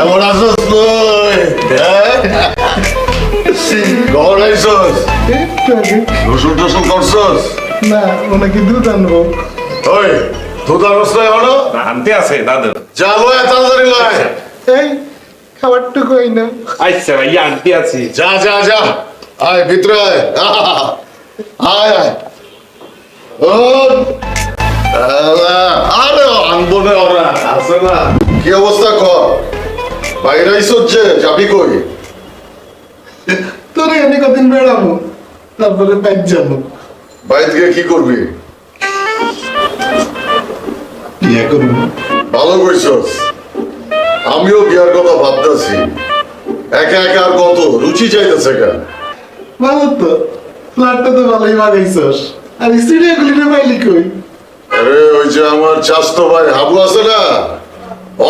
কেমন আছিস তুই? কখন আইসস? গোসল টোসল করছস? না ওনাকে দুধ আনবো। ওই দুধ আনস না এখনো? আনতে আছে দাদু। যা লয় তাড়াতাড়ি লয়। এই খাবারটুকু এই না। আচ্ছা ভাইয়া আনতে আছি। যা যা যা আয় ভিতরে আয়। আয় আয় ওঠ। আরে আনবো না ওরা আছে না। কি অবস্থা কর? বাইরে আইসস যে যাবি কই? তোর এখানে কদিন বেড়াবো, তারপরে বাইক যাবো। বাইরে গিয়ে কি করবি? বিয়ে করবো। ভালো কইছস। আমিও বিয়ার কথা ভাবতেছি। একা একা আর কত রুচি চাইতেছে কেন? ভালো তো, ফ্ল্যাটটা তো ভালোই বানাইছস। আর সিরিয়াগুলিটা পাইলি কই? আরে ওই যে আমার চাচতো ভাই হাবু আছে না,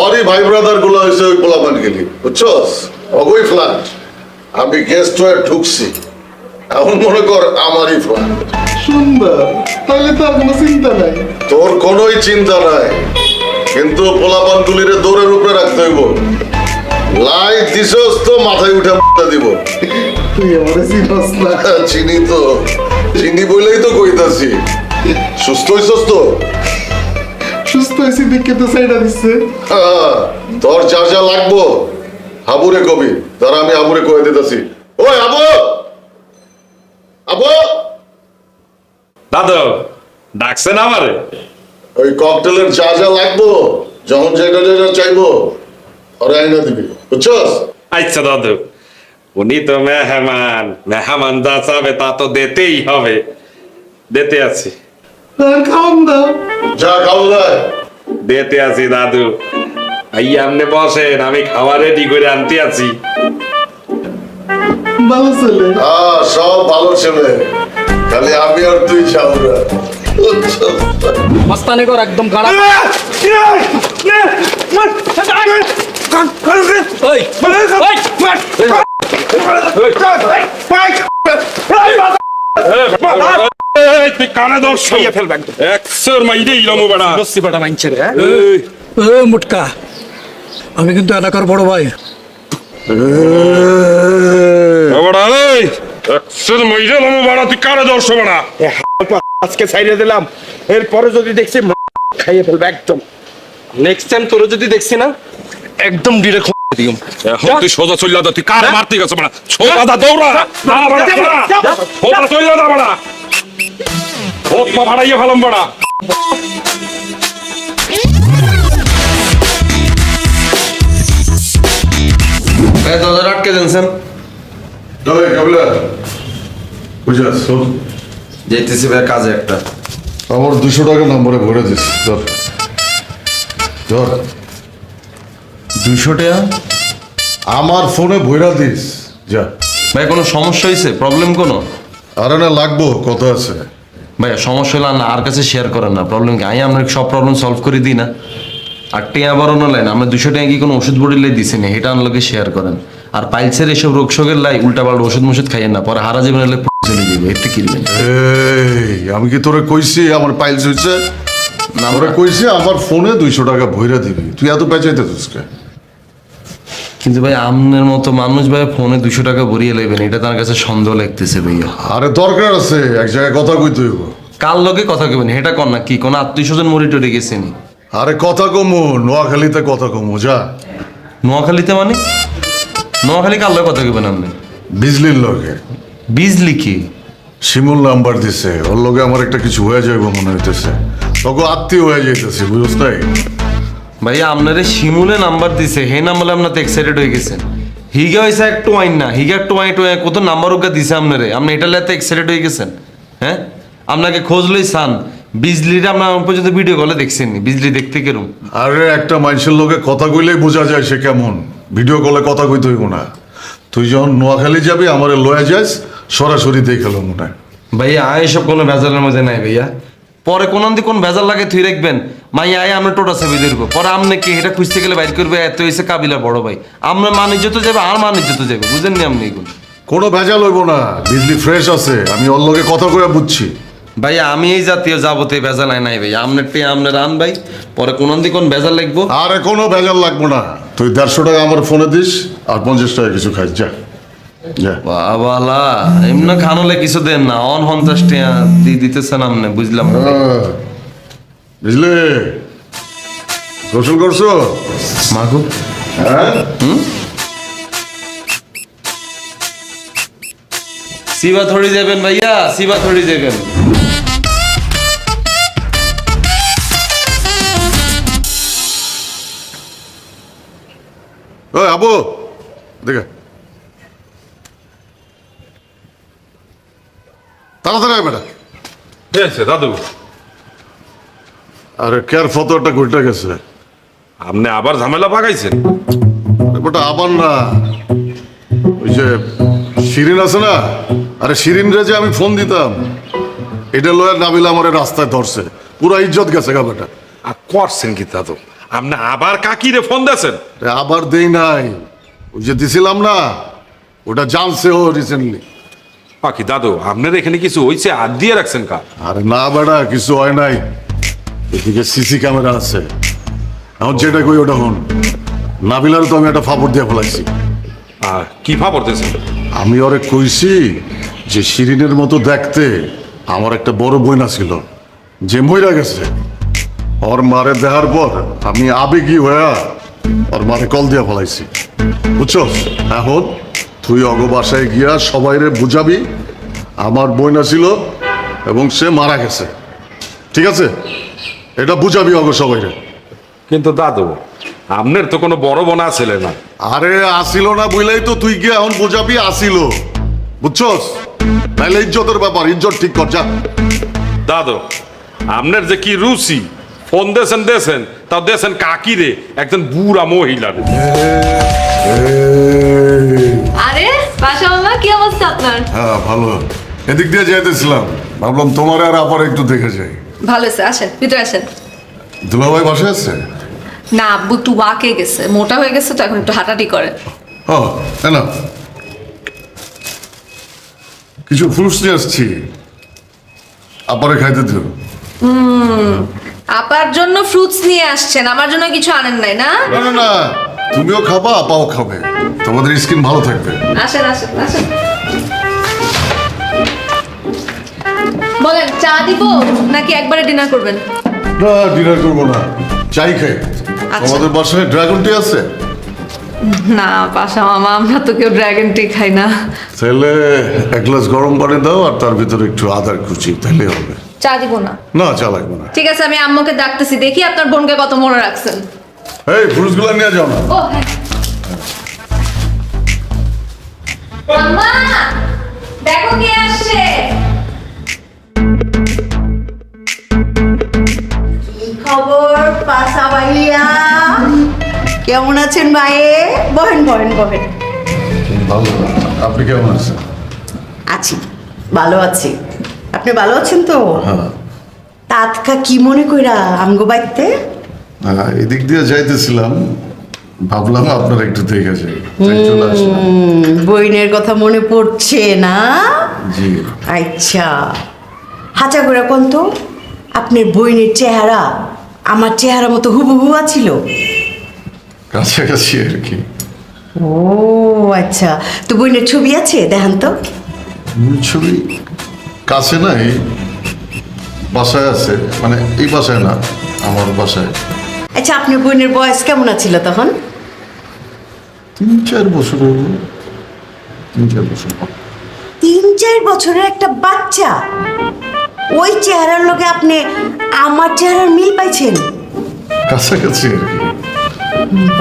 ওরই ভাই ব্রাদার গুলো হয়েছে ওই পোলাপান গেলি, বুঝছস? অগই ফ্ল্যাট আমি গেস্ট হয়ে ঢুকছি, এখন মনে কর আমারই ফ্ল্যাট। সুন্দর, তাহলে তো আর কোনো চিন্তা নাই। তোর কোনোই চিন্তা নাই, কিন্তু পোলাপান গুলিরে দৌড়ের উপরে রাখতে হইব। লাইট দিছস তো মাথায় উঠে দিব। তুই আমার চিনস না। চিনি তো, চিনি বলেই তো কইতাছি। সুস্থ হইছস তো? সুস্থ হয়েছি দেখে তো সাইডা দিচ্ছে। তোর যা যা লাগবো হাবুরে কবি, তারা আমি হাবুরে কয়ে দিতেছি। ওই হাবু, হাবু দাদু ডাকছেন আমারে? ওই ককটেলের যা যা লাগবো, যখন যেটা যেটা চাইবো ওরা আইনা দিবি, বুঝছস? আচ্ছা দাদু, উনি তো মেহমান, মেহমান যা চাবে তা তো দিতেই হবে। দিতে আছি, আর খাওয়ান দাও। যা খাবো যায়। দিতে আছি দাদু। আইয়া আপনি বসেন, আমি খাবার রেডি করে আনতে আছি। ভালো ছেলে। সব ভালো ছেলে, খালি আমি আর তুই যাবো না, বুঝছস? মস্তানি কর একদম গাড়া। ওই তুই কানে দর্শ ফেলবে একশোর মাইরে ইলামো বেড়া লস্যি পাটা মাইনছে রে। মুটকা, আমি কিন্তু এলাকার বড় ভাই। বেড়া একশোর মাইরে ইলামো বেড়া, তুই কানে দর্শ বেড়া। আজকে ছাইড়ে দিলাম, এরপরে যদি দেখছি খাইয়ে ফেলবে একদম। নেক্সট টাইম তোরে যদি দেখছি না একদম ডিরেক্ট দিম। এখন তুই সোজা চলে যা, তুই কারে মারতে গেছ বেড়া? সোজা দা দৌড়া না বেড়া, সোজা চলে যা বেড়া। ও পা ভাড়াইয়া ফেলাম বেড়া। দরজা আটকে দিনছেন। ওই কাবিলা, বুঝছস? যেতেছি ভাই কাজে একটা। আমার 200 টাকা নম্বরে ভরে দিস, ধর ধর। 200 টাকা? আমার ফোনে ভইরা দিস, যা। ভাই কোনো সমস্যা হয়েছে? প্রবলেম কোনো? আরে না, লাগবো, কত আছে? ভাই সমস্যা হলে না আর কাছে শেয়ার করেন না, প্রবলেম কি? আমি আপনাকে সব প্রবলেম সলভ করে দিই না। আর টিয়া আবার অন্য লাইন, আমরা 200 টাকা কি কোনো ওষুধ বড়িলে দিছি না, এটা আনলোকে শেয়ার করেন। আর পাইলসের এসব রোগ শোকের লাই উল্টা পাল্টা ওষুধ মষুধ খাইয়েন না, পরে হারা জীবন এলে চলে যাবে, এতে কিনবেন। এই আমি কি তোরে কইছি আমার পাইলস হইছে? না তোরে কইছি আমার ফোনে 200 টাকা ভইরা দিবি, তুই এত পেঁচাইতে তুসকে? কিন্তু ভাই আপনার মতো মানুষ ভাই ফোনে 200 টাকা ভরিয়ে নেবেন, এটা তার কাছে সন্দেহ লাগতেছে ভাইয়া। আরে দরকার আছে, এক জায়গায় কথা কইতে হইব। কার লগে কথা কবেন এটা কর না, কি কোনো আত্মীয় স্বজন মরি টরে গেছেনি? আরে কথা কমু, নোয়াখালীতে কথা কমু, যা। নোয়াখালীতে মানে? নোয়াখালী কার লগে কথা কবেন আপনি? বিজলির লগে। বিজলি কি? শিমুল নাম্বার দিছে, ওর লগে আমার একটা কিছু হয়ে যাইব মনে হইতেছে, তখন আত্মীয় হয়ে যাইতেছে, বুঝছ তাই? ভাইয়া আপনারে শিমুলে নাম্বার দিছে, হে নাম্বারে আপনার এক্সাইটেড হয়ে গেছেন। হিগা হয়েছে একটু ওয়াইন না, হিগা একটু ওয়াইন কত নাম্বার ওকে দিছে আপনারে, আপনি এটা লেতে এক্সাইটেড হয়ে গেছেন? হ্যাঁ, আপনাকে খোঁজ লই সান বিজলিটা আপনার পর্যন্ত ভিডিও কলে দেখছেন, বিজলি দেখতে কেরম? আরে একটা মানুষের লোকে কথা কইলেই বোঝা যায় সে কেমন, ভিডিও কলে কথা কইতে হইব না। তুই যখন নোয়াখালী যাবি আমারে লয়ে যাস, সরাসরি দেখালো মনে হয়। ভাইয়া এসব কোনো ভেজালের মধ্যে নাই ভাইয়া, পরে কোন কোন ভেজাল লাগে তুই রাখবেন। মাইয়া আয় আমরা টোটা সেবি দেখবো, পরে আপনি কি এটা খুঁজতে গেলে বাইর করবে, এত হয়েছে কাবিলার বড় ভাই, আমরা মানিজ্য তো যাবে আর মানিজ্য তো যাবে, বুঝেন নি আপনি এগুলো? কোনো ভেজাল হইব না, বিজলি ফ্রেশ আছে, আমি ওর লগে কথা কইয়া বুঝছি। ভাইয়া আমি এই জাতীয় যাবতীয় ভেজাল নাই ভাই, আপনার তে আপনার আন ভাই, পরে কোন কোন ভেজাল লাগবো। আরে কোনো ভেজাল লাগবো না। তুই 150 টাকা আমার ফোনে দিস আর 50 টাকা কিছু খাইস, যা যা। বাবালা এমনি খানলে কিছু দেন না, 50 টাকা দিতেছেন আপনি, বুঝলাম না। বুঝলে? গোসল করছো? মাগো হ্যাঁ, সিবা থড়ি যাবেন ভাইয়া, সিবা থড়ি যাবেন। ওই আবু দেখে তাড়াতাড়ি আয় বেটা। দাদু আরে কেয়ার ফতোয়াটা ঘুরতে গেছে। আপনি আবার ঝামেলা পাকাইছেন? বেটা আবার না, ওই যে শিরিন আছে না, আরে শিরিন রে যে আমি ফোন দিতাম, এটা লয়ে নাবিল আমার রাস্তায় ধরছে, পুরা ইজ্জত গেছে গা বেটা। আর করছেন কি দাদু? আপনি আবার কাকিরে ফোন দিয়েছেন? আবার দেই নাই, ওই যে দিছিলাম না, ওটা জানছে ও রিসেন্টলি। বাকি দাদু আপনার এখানে কিছু হয়েছে, আর দিয়ে রাখছেন কা? আরে না বেটা, কিছু হয় নাই, এদিকে সিসি ক্যামেরা আছে। এখন যেটা কই ওটা হন, নাবিলার তো আমি একটা ফাপড় দিয়ে ফেলাইছি। কি ফাপর দিয়েছেন? আমি ওরে কইছি যে শিরিনের মতো দেখতে আমার একটা বড় বইনা ছিল, যে মইরা গেছে। ওর মারে দেখার পর আমি আবেগী হয়ে ওর মারে কল দিয়া ফেলাইছি, বুঝছস? এখন তুই অগ বাসায় গিয়া সবাইরে বুঝাবি আমার বইনা ছিল এবং সে মারা গেছে, ঠিক আছে? এটা বুঝাবি অগ সবাইরে। কিন্তু দাদু আপনার তো কোনো বড় বোনা ছেলে না। আরে আসিল না বুঝলেই তো তুই গিয়ে এখন বুঝাবি আসিল, বুঝছস? তাইলে ইজ্জতের ব্যাপার, ইজ্জত ঠিক কর, যা। দাদু আপনার যে কি রুচি, ফোন দেন তাও দেন কাকিরে, একজন বুড়া মহিলার। আরে বাসা মামা, কি অবস্থা আপনার? হ্যাঁ ভালো, এদিক দিয়ে যাইতেছিলাম, ভাবলাম তোমার আর আবার একটু দেখে যাই। ভালো আছে, আসেন ভিতরে আসেন। দুলাভাই বাসায় আছে? না, আব্বু একটু ওয়াকে গেছে, মোটা হয়ে গেছে তো এখন একটু হাঁটাহাঁটি করে। ও না, কিছু ফ্রুটস নিয়ে আসছি, আপারে খাইতে দিও। আপার জন্য ফ্রুটস নিয়ে আসছেন, আমার জন্য কিছু আনেন নাই না? না না না, তুমিও খাবা, আপাও খাবে, তোমাদের স্কিন ভালো থাকবে। আসেন আসেন আসেন। বলেন চা দিব নাকি একবারে ডিনার করবেন? না ডিনার করবো না, চাই খাই। আচ্ছা। তোমাদের বাসায় ড্রাগন টি আছে? না বাসা মামা, আমরা তো কেউ ড্রাগন টি খাই না। তাহলে এক গ্লাস গরম পানি দাও আর তার ভিতরে একটু আদার কুচি, তাহলে হবে। চা দিব না? না চা লাগবে না। ঠিক আছে, আমি আম্মুকে ডাকতেছি, দেখি আপনার বোনকে কত মনে রাখছেন। এই ফ্রুটস গুলো নিয়ে যাও না। ও হ্যাঁ। আম্মা দেখো কে আসছে। খবর পাশা ভাইয়া, কেমন আছেন ভাইয়ে? বহেন বহেন বহেন। ভালো, আপনি কেমন আছেন? আছি, ভালো আছি। আপনি ভালো আছেন তো? হ্যাঁ। তাৎকা কি মনে কইরা আমগো বাইতে? এদিক দিয়ে যাইতেছিলাম, ভাবলাম আপনার একটু দেখে যাই, তাই চলে আসলাম। বইনের কথা মনে পড়ছে না? জি। আচ্ছা, হাঁচা করে কোন তো আপনার বইনের চেহারা আমার চেহারা মতো হুবহু ছিল? কাছাকাছি আর কি। ও আচ্ছা, তো বইনের ছবি আছে, দেখান তো। ছবি কাছে নাই, বাসায় আছে, মানে এই বাসায় না, আমার বাসায়। আচ্ছা, আপনার বোনের বয়স কেমন ছিল তখন? 3-4 বছর হলো। 3-4 বছর। 3-4 বছরের একটা বাচ্চা, ওই চেহারার লোকে আপনি আমার চেহারার মিল পাইছেন? কাছাকাছি আর কি।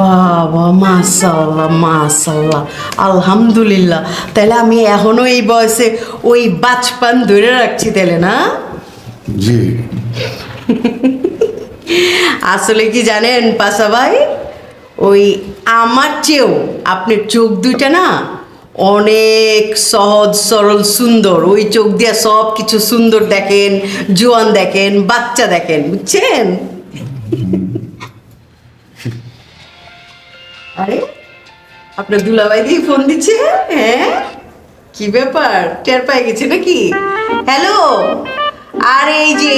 বাবা মাশাআল্লাহ মাশাআল্লাহ, আলহামদুলিল্লাহ। তাহলে আমি এখনো এই বয়সে ওই বাচপান ধরে রাখছি তাহলে, না? জি। আসলে কি জানেন পাশা ভাই, ওই আমার চেয়েও আপনার চোখ দুইটা না অনেক সহজ সরল সুন্দর। ওই চোখ দিয়ে সব কিছু সুন্দর দেখেন, জোয়ান দেখেন, বাচ্চা দেখেন, বুঝছেন? আরে আপনার দুলাভাই দিয়ে ফোন দিচ্ছে? হ্যাঁ, কি ব্যাপার, টের পাই গেছে নাকি? হ্যালো, আর এই যে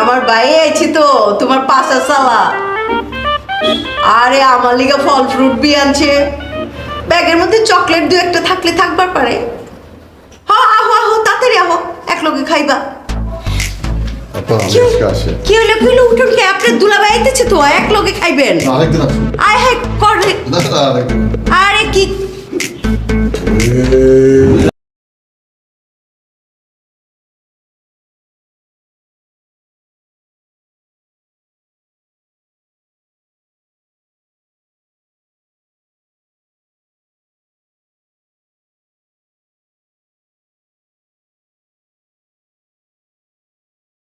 আমার বাইরে আছি তো, তোমার পাশা সালা। আরে আমার লিগা ফল ফ্রুট বি আনছে, ব্যাগের মধ্যে চকলেট দু একটা থাকলে থাকবার পারে। হ্যাঁ আহো আহো তাড়াতাড়ি আহো, এক লগে খাইবা। আপা আমি কি আজকে আসে কি হলো উঠুন কে আপনার দুলাভাই আইতেছে তো, এক লগে খাইবেন। আরেকদিন আসুন। আয় হায় করে না আরেকদিন। আরে কি এ,